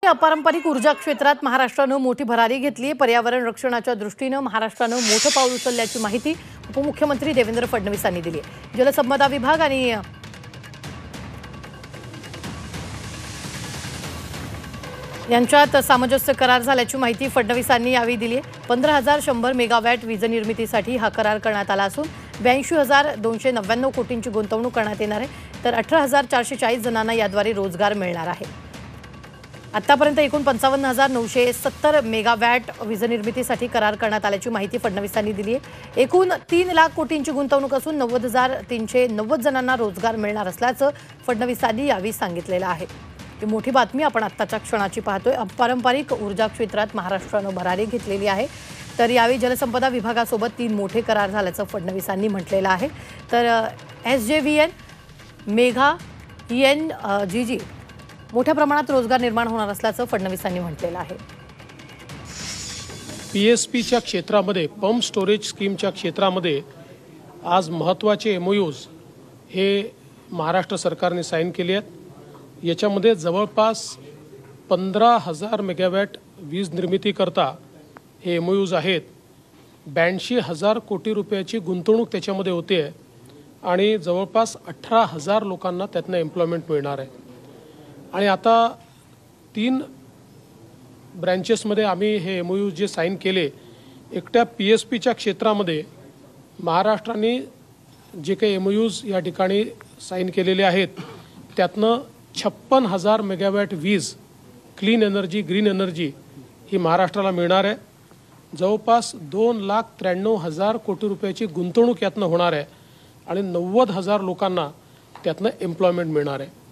अपारंपरिक ऊर्जा क्षेत्रात महाराष्ट्रानं मोठी भरारी घेतली आहे। पर्यावरण रक्षणाच्या दृष्टीने महाराष्ट्रानं मोठं पाऊल उचलल्याची माहिती उपमुख्यमंत्री देवेंद्र फडणवीस यांनी दिली आहे। जलसंपदा विभाग आणि यांच्यात सामंजस्य करार झाल्याची माहिती फडणवीस यांनी यावेळी दिली आहे। 15,100 मेगावॅट वीज निर्मितीसाठी हा करार करण्यात आला असून 82,299 कोटींची गुंतवणूक करण्यात येणार आहे, तर 18,440 जणांना याद्वारे रोजगार मिळणार आहे। आतापर्यंत एकूण 55,970 मेगावॅट वीज निर्मितीसाठी करार करण्यात आल्याची माहिती फडणवीस यांनी दिली आहे। एकूण 3 लाख कोटींची गुंतवणूक असून 90,390 जणांना रोजगार मिळणार असल्याचं फडणवीस यांनी यावेळी सांगितलेलं आहे। ही मोठी बातमी आपण आत्ताच्या क्षणाची पाहतोय। अपारंपरिक ऊर्जा क्षेत्रात महाराष्ट्रानं भरारी घेतलेली आहे, तर यावेळी जलसंपदा विभागासोबत 3 मोठे करार झाल्याचं फडणवीस यांनी म्हटलेलं आहे। तर SJVN, मेघा, ENGG मोठ्या प्रमाणात रोजगार निर्माण होणार असल्याचं फडणवीस यांनी म्हटलेलं आहे। PSPच्या क्षेत्रामध्ये, पंप स्टोरेज स्कीमच्या क्षेत्रामध्ये आज महत्त्वाचे MOUs हे महाराष्ट्र सरकारने साईन केले आहेत। याच्यामध्ये जवळपास 15,000 मेगावॅट वीज निर्मितीकरता हे MOUs आहेत। 82,000 कोटी रुपयाची गुंतवणूक त्याच्यामध्ये होते आणि जवळपास 18,000 लोकांना त्यातनं एम्प्लॉयमेंट मिळणार आहे। आणि आता 3 ब्रँचेसमध्ये आम्ही हे MOUs जे साईन केले, एकट्या PSPच्या क्षेत्रामध्ये महाराष्ट्राने जे काही MOUs या ठिकाणी साईन केलेले आहेत त्यातनं 56,000 मेगावॅट वीज क्लीन एनर्जी, ग्रीन एनर्जी ही महाराष्ट्राला मिळणार आहे। जवळपास 2,93,000 कोटी रुपयाची गुंतवणूक यातनं होणार आहे आणि 90,000 लोकांना त्यातनं एम्प्लॉयमेंट मिळणार आहे।